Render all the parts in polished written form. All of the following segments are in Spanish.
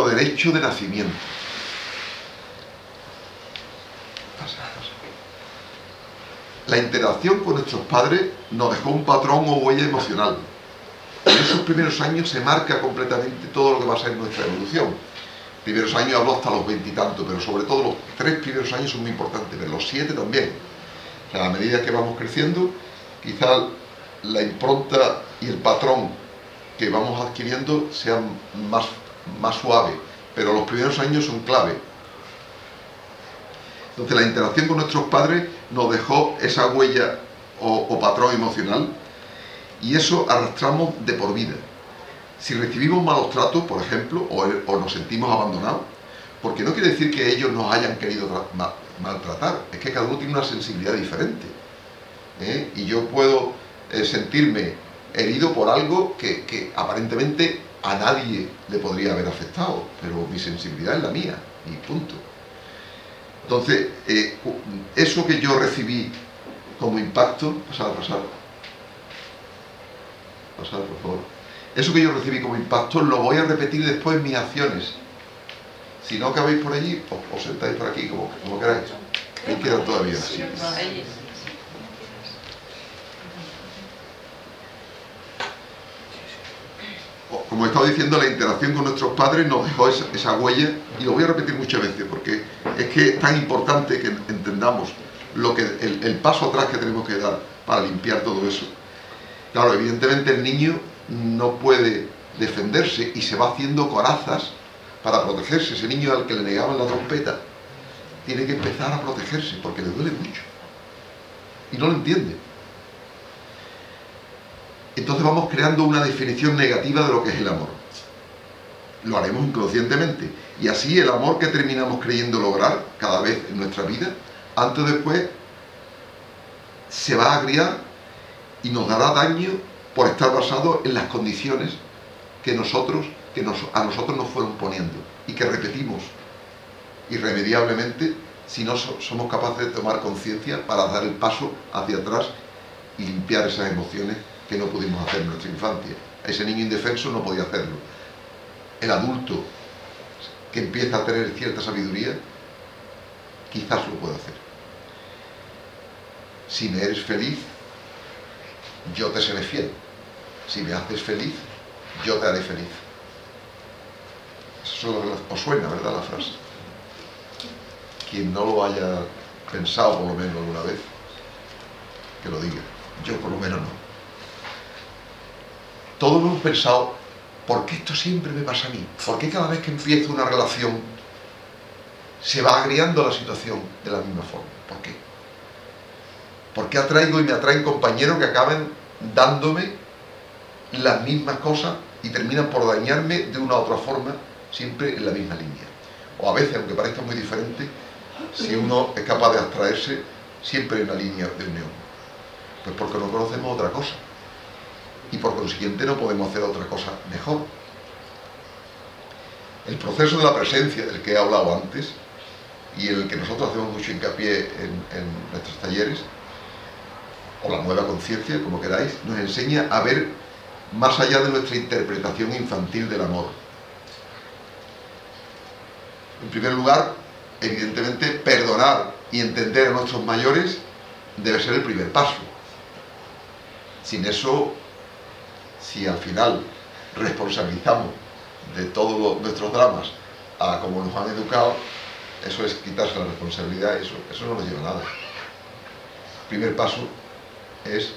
Derecho de nacimiento. La interacción con nuestros padres nos dejó un patrón o huella emocional. En esos primeros años se marca completamente todo lo que va a ser nuestra evolución. Primeros años hablo hasta los 20 y tanto, pero sobre todo los 3 primeros años son muy importantes, pero los 7 también. O sea, a medida que vamos creciendo, quizás la impronta y el patrón que vamos adquiriendo sean más suave, pero los primeros años son clave. Entonces la interacción con nuestros padres nos dejó esa huella o patrón emocional, y eso arrastramos de por vida. Si recibimos malos tratos, por ejemplo, o nos sentimos abandonados, porque no quiere decir que ellos nos hayan querido maltratar, es que cada uno tiene una sensibilidad diferente, y yo puedo sentirme herido por algo que aparentemente a nadie le podría haber afectado, pero mi sensibilidad es la mía, y punto. Entonces, eso que yo recibí como impacto, pasar, por favor, eso que yo recibí como impacto lo voy a repetir después en mis acciones. Si no cabéis por allí, os sentáis por aquí, como queráis. Ahí quedan todavía. Sí. Como he estado diciendo, la interacción con nuestros padres nos dejó esa huella, y lo voy a repetir muchas veces porque es que es tan importante que entendamos el paso atrás que tenemos que dar para limpiar todo eso. Claro, evidentemente el niño no puede defenderse y se va haciendo corazas para protegerse. Ese niño al que le negaban la trompeta tiene que empezar a protegerse porque le duele mucho y no lo entiende. Entonces vamos creando una definición negativa de lo que es el amor. Lo haremos inconscientemente. Y así el amor que terminamos creyendo lograr cada vez en nuestra vida, antes o después se va a agriar y nos dará daño por estar basado en las condiciones que a nosotros nos fueron poniendo y que repetimos irremediablemente si no somos capaces de tomar conciencia para dar el paso hacia atrás y limpiar esas emociones que no pudimos hacer en nuestra infancia. Ese niño indefenso no podía hacerlo. El adulto que empieza a tener cierta sabiduría quizás lo pueda hacer. Si me eres feliz, yo te seré fiel. Si me haces feliz, yo te haré feliz. Eso os suena, ¿verdad, la frase? Quien no lo haya pensado por lo menos alguna vez, que lo diga. Yo por lo menos no. Todos hemos pensado, ¿por qué esto siempre me pasa a mí? ¿Por qué cada vez que empiezo una relación se va agriando la situación de la misma forma? ¿Por qué? ¿Por qué atraigo y me atraen compañeros que acaban dándome las mismas cosas y terminan por dañarme de una u otra forma, siempre en la misma línea? O a veces, aunque parezca muy diferente, si uno es capaz de abstraerse, siempre en la línea de unión. Pues porque no conocemos otra cosa. Y por consiguiente no podemos hacer otra cosa mejor. El proceso de la presencia del que he hablado antes, y en el que nosotros hacemos mucho hincapié en nuestros talleres, o la nueva conciencia, como queráis, nos enseña a ver más allá de nuestra interpretación infantil del amor. En primer lugar, evidentemente, perdonar y entender a nuestros mayores debe ser el primer paso. Sin eso, si al final responsabilizamos de todos nuestros dramas a como nos han educado, eso es quitarse la responsabilidad, eso no nos lleva a nada. El primer paso es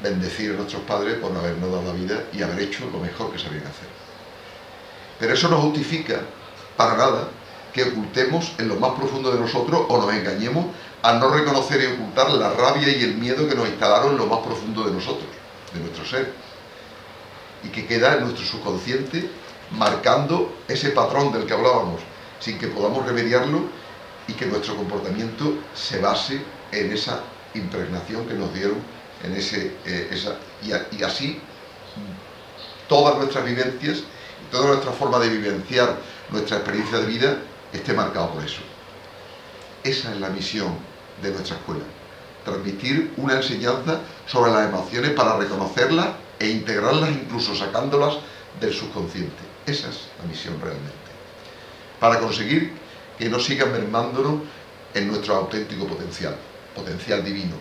bendecir a nuestros padres por no habernos dado la vida y haber hecho lo mejor que sabían hacer. Pero eso no justifica para nada que ocultemos en lo más profundo de nosotros o nos engañemos al no reconocer y ocultar la rabia y el miedo que nos instalaron en lo más profundo de nosotros, de nuestro ser, y que queda en nuestro subconsciente marcando ese patrón del que hablábamos, sin que podamos remediarlo, y que nuestro comportamiento se base en esa impregnación que nos dieron, en y así todas nuestras vivencias y toda nuestra forma de vivenciar nuestra experiencia de vida esté marcado por eso. Esa es la misión de nuestra escuela, transmitir una enseñanza sobre las emociones para reconocerlas e integrarlas, incluso sacándolas del subconsciente. Esa es la misión realmente, para conseguir que no sigan mermándonos en nuestro auténtico potencial divino.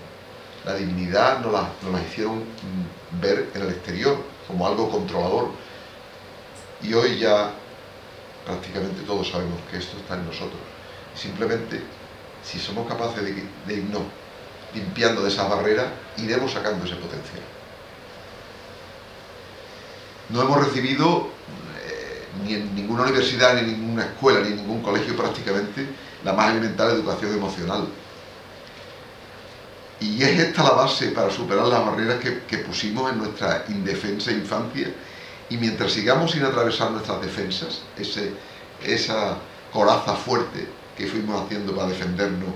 La divinidad nos la hicieron ver en el exterior como algo controlador, y hoy ya prácticamente todos sabemos que esto está en nosotros. Simplemente, si somos capaces de irnos limpiando de esas barreras, iremos sacando ese potencial. No hemos recibido ni en ninguna universidad, ni en ninguna escuela, ni en ningún colegio prácticamente, la más elemental educación emocional. Y es esta la base para superar las barreras que pusimos en nuestra indefensa infancia, y mientras sigamos sin atravesar nuestras defensas, esa coraza fuerte que fuimos haciendo para defendernos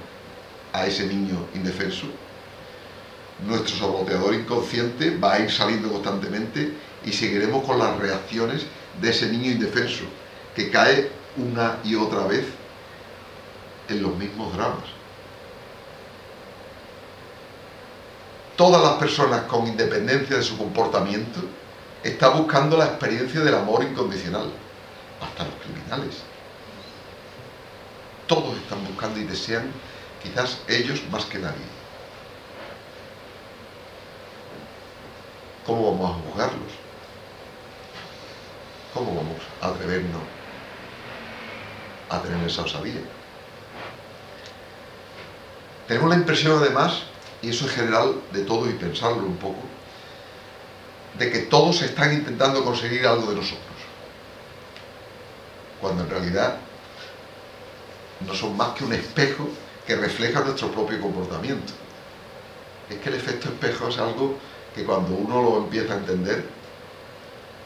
a ese niño indefenso, nuestro saboteador inconsciente va a ir saliendo constantemente y seguiremos con las reacciones de ese niño indefenso que cae una y otra vez en los mismos dramas. Todas las personas, con independencia de su comportamiento, están buscando la experiencia del amor incondicional, hasta los criminales. Todos están buscando y desean, quizás ellos más que nadie. ¿Cómo vamos a juzgarlos? ¿Cómo vamos a atrevernos a tener esa osadía? Tenemos la impresión, además, y eso es general de todo y pensarlo un poco, de que todos están intentando conseguir algo de nosotros, cuando en realidad no son más que un espejo que refleja nuestro propio comportamiento. Es que el efecto espejo es algo que cuando uno lo empieza a entender,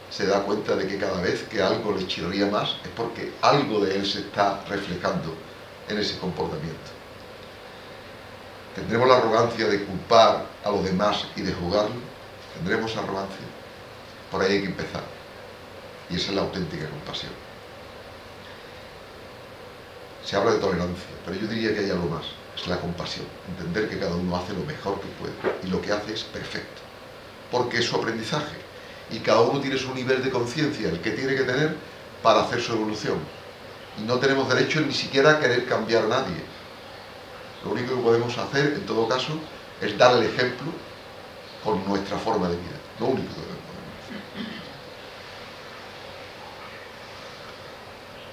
se da cuenta de que cada vez que algo le chirría más es porque algo de él se está reflejando en ese comportamiento. ¿Tendremos la arrogancia de culpar a los demás y de juzgarlo? ¿Tendremos arrogancia? Por ahí hay que empezar. Y esa es la auténtica compasión. Se habla de tolerancia, pero yo diría que hay algo más. Es la compasión. Entender que cada uno hace lo mejor que puede y lo que hace es perfecto, porque es su aprendizaje y cada uno tiene su nivel de conciencia, el que tiene que tener para hacer su evolución, y no tenemos derecho ni siquiera a querer cambiar a nadie. Lo único que podemos hacer en todo caso es dar el ejemplo con nuestra forma de vida. Lo único que podemos hacer.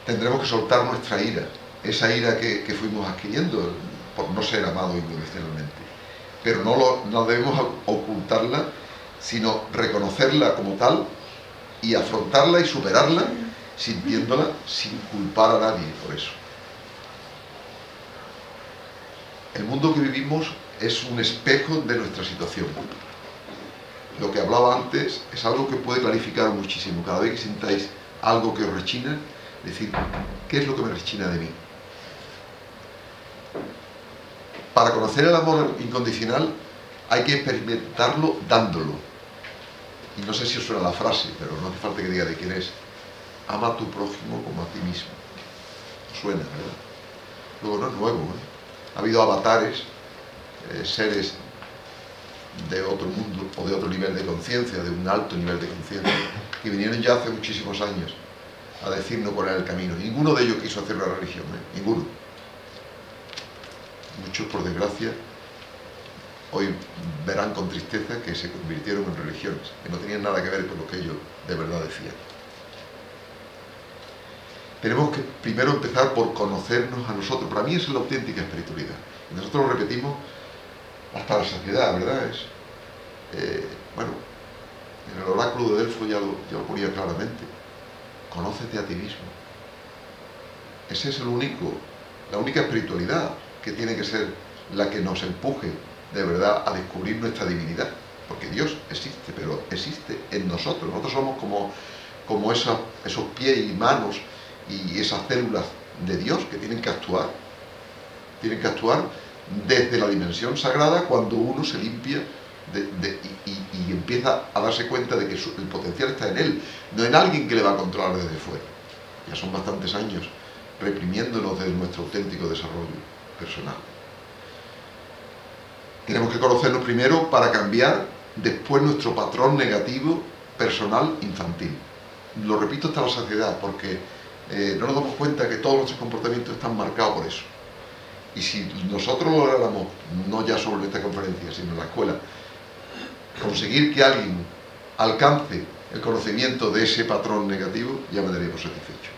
Tendremos que soltar nuestra ira, esa ira que fuimos adquiriendo por no ser amados incondicionalmente, pero no debemos ocultarla, sino reconocerla como tal y afrontarla y superarla, sintiéndola sin culpar a nadie por eso. El mundo que vivimos es un espejo de nuestra situación. Lo que hablaba antes es algo que puede clarificar muchísimo. Cada vez que sintáis algo que os rechina, decir, ¿qué es lo que me rechina de mí? Para conocer el amor incondicional hay que experimentarlo dándolo. Y no sé si os suena la frase, pero no hace falta que diga de quién es. Ama a tu prójimo como a ti mismo. Suena, ¿verdad? Luego no es nuevo, ¿eh? Ha habido avatares, seres de otro mundo o de otro nivel de conciencia, de un alto nivel de conciencia, que vinieron ya hace muchísimos años a decirnos cuál era el camino. Ninguno de ellos quiso hacer una religión, ¿eh? Ninguno. Muchos, por desgracia, hoy verán con tristeza que se convirtieron en religiones, que no tenían nada que ver con lo que ellos de verdad decían. Tenemos que primero empezar por conocernos a nosotros. Para mí esa es la auténtica espiritualidad. Y nosotros lo repetimos hasta la saciedad, ¿verdad? Bueno, en el oráculo de Delfos ya lo ponía claramente. Conócete a ti mismo. Ese es la única espiritualidad que tiene que ser la que nos empuje de verdad a descubrir nuestra divinidad. Porque Dios existe, pero existe en nosotros. Nosotros somos como esos pies y manos y esas células de Dios que tienen que actuar desde la dimensión sagrada cuando uno se limpia y empieza a darse cuenta de que el potencial está en él, no en alguien que le va a controlar desde fuera. Ya son bastantes años reprimiéndonos de nuestro auténtico desarrollo personal. Tenemos que conocernos primero para cambiar después nuestro patrón negativo personal infantil. Lo repito hasta la saciedad porque no nos damos cuenta que todos nuestros comportamientos están marcados por eso. Y si nosotros lográramos, no ya solo en esta conferencia, sino en la escuela, conseguir que alguien alcance el conocimiento de ese patrón negativo, ya me daríamos satisfecho.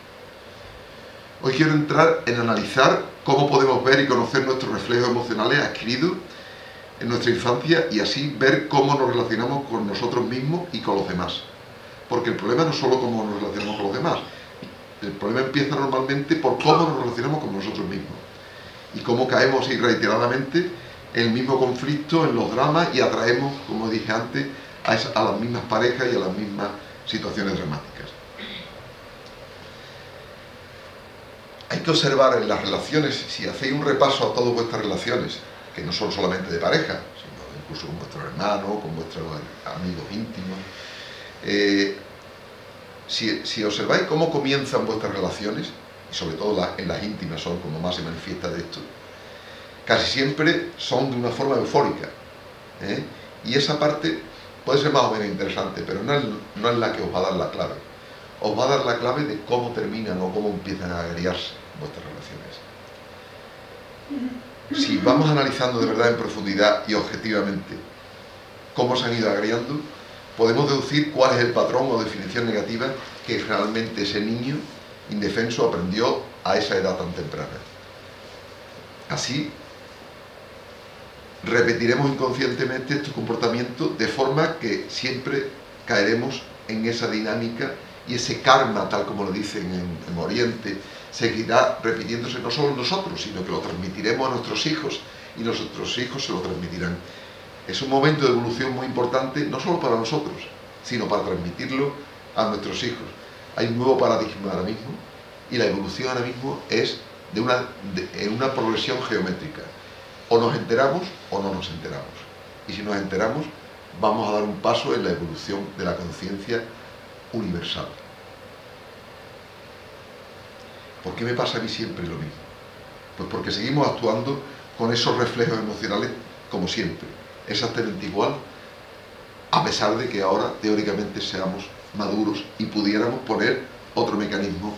Hoy quiero entrar en analizar cómo podemos ver y conocer nuestros reflejos emocionales adquiridos en nuestra infancia y así ver cómo nos relacionamos con nosotros mismos y con los demás. Porque el problema no es solo cómo nos relacionamos con los demás, el problema empieza normalmente por cómo nos relacionamos con nosotros mismos y cómo caemos ahí reiteradamente en el mismo conflicto, en los dramas y atraemos, como dije antes, a las mismas parejas y a las mismas situaciones dramáticas. Hay que observar en las relaciones, si hacéis un repaso a todas vuestras relaciones, que no son solamente de pareja, sino incluso con vuestros hermanos, con vuestros amigos íntimos, si observáis cómo comienzan vuestras relaciones, y sobre todo en las íntimas son como más se manifiesta de esto, casi siempre son de una forma eufórica, y esa parte puede ser más o menos interesante, pero no es la que os va a dar la clave. Os va a dar la clave de cómo terminan o cómo empiezan a agriarse vuestras relaciones. Si vamos analizando de verdad en profundidad y objetivamente cómo se han ido agriando, podemos deducir cuál es el patrón o definición negativa que realmente ese niño indefenso aprendió a esa edad tan temprana. Así, repetiremos inconscientemente estos comportamientos de forma que siempre caeremos en esa dinámica y ese karma, tal como lo dicen en Oriente, seguirá repitiéndose no solo en nosotros, sino que lo transmitiremos a nuestros hijos y nuestros hijos se lo transmitirán. Es un momento de evolución muy importante, no solo para nosotros, sino para transmitirlo a nuestros hijos. Hay un nuevo paradigma ahora mismo y la evolución ahora mismo es en una progresión geométrica. O nos enteramos o no nos enteramos. Y si nos enteramos, vamos a dar un paso en la evolución de la conciencia universal. ¿Por qué me pasa a mí siempre lo mismo? Pues porque seguimos actuando con esos reflejos emocionales como siempre, exactamente igual, a pesar de que ahora teóricamente seamos maduros y pudiéramos poner otro mecanismo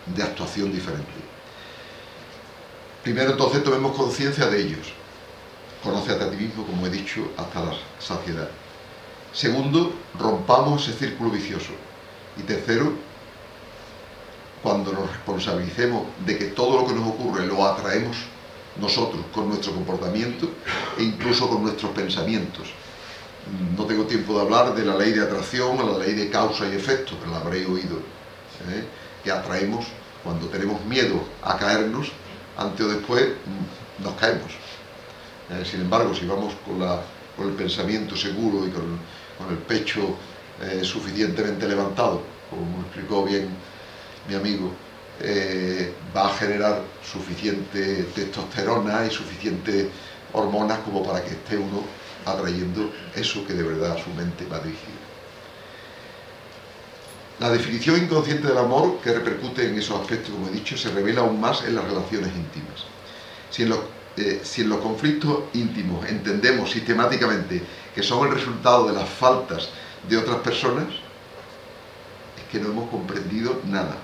de actuación diferente. Primero entonces tomemos conciencia de ellos. Conócete a ti mismo, como he dicho, hasta la saciedad. Segundo, rompamos ese círculo vicioso. Y tercero, cuando nos responsabilicemos de que todo lo que nos ocurre lo atraemos nosotros con nuestro comportamiento e incluso con nuestros pensamientos. No tengo tiempo de hablar de la ley de atracción o la ley de causa y efecto, pero la habréis oído, que atraemos cuando tenemos miedo a caernos, antes o después nos caemos. Sin embargo, si vamos con el pensamiento seguro y con el pecho suficientemente levantado, como explicó bien mi amigo, va a generar suficiente testosterona y suficientes hormonas como para que esté uno atrayendo eso que de verdad a su mente va dirigido. La definición inconsciente del amor, que repercute en esos aspectos, como he dicho, se revela aún más en las relaciones íntimas. Si en los conflictos íntimos entendemos sistemáticamente que son el resultado de las faltas de otras personas, es que no hemos comprendido nada.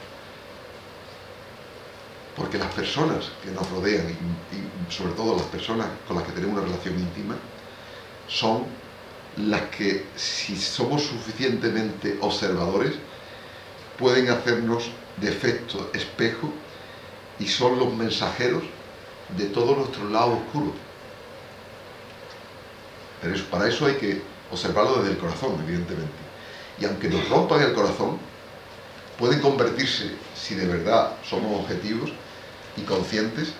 Porque las personas que nos rodean, y sobre todo las personas con las que tenemos una relación íntima, son las que, si somos suficientemente observadores, pueden hacernos de efecto espejo y son los mensajeros de todo nuestro lado oscuro. Pero para eso hay que observarlo desde el corazón, evidentemente. Y aunque nos rompan el corazón, pueden convertirse, si de verdad somos objetivos y conscientes,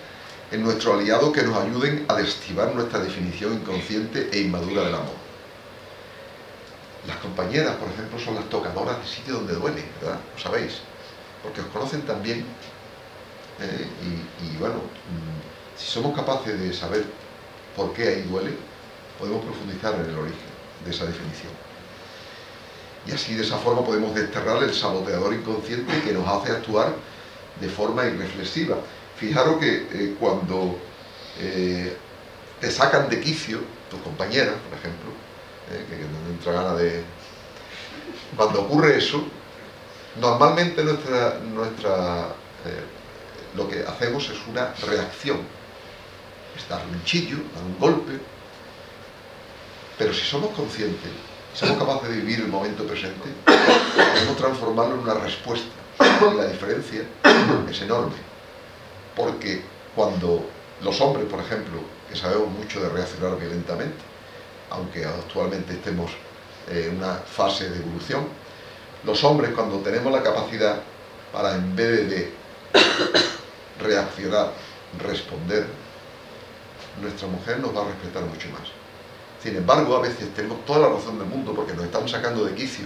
en nuestro aliado que nos ayuden a desactivar nuestra definición inconsciente e inmadura del amor. Las compañeras, por ejemplo, son las tocadoras de sitio donde duele, ¿verdad? Lo sabéis, porque os conocen también. Y bueno, si somos capaces de saber por qué ahí duele, podemos profundizar en el origen de esa definición. Y así, de esa forma, podemos desterrar el saboteador inconsciente que nos hace actuar de forma irreflexiva. Fijaros que cuando te sacan de quicio, tus compañeras, por ejemplo, que no entra gana de... Cuando ocurre eso, normalmente lo que hacemos es una reacción. Es dar un chillo, dar un golpe. Pero si somos conscientes, si somos capaces de vivir el momento presente, podemos transformarlo en una respuesta. Y la diferencia es enorme. Porque cuando los hombres, por ejemplo, que sabemos mucho de reaccionar violentamente, aunque actualmente estemos en una fase de evolución, los hombres, cuando tenemos la capacidad para, en vez de reaccionar, responder, nuestra mujer nos va a respetar mucho más. Sin embargo, a veces tenemos toda la razón del mundo porque nos estamos sacando de quicio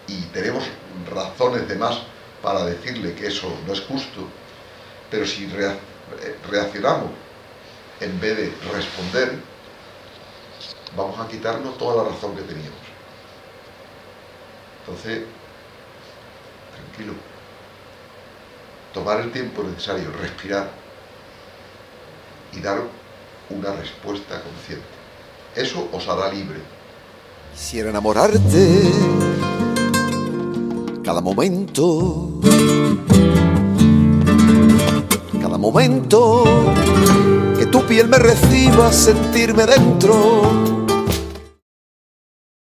y tenemos razones de más para decirle que eso no es justo, pero si reaccionamos en vez de responder, vamos a quitarnos toda la razón que teníamos. Entonces, tranquilo, tomar el tiempo necesario, respirar y dar una respuesta consciente. Eso os hará libre. Quisiera enamorarte cada momento, que tu piel me reciba, sentirme dentro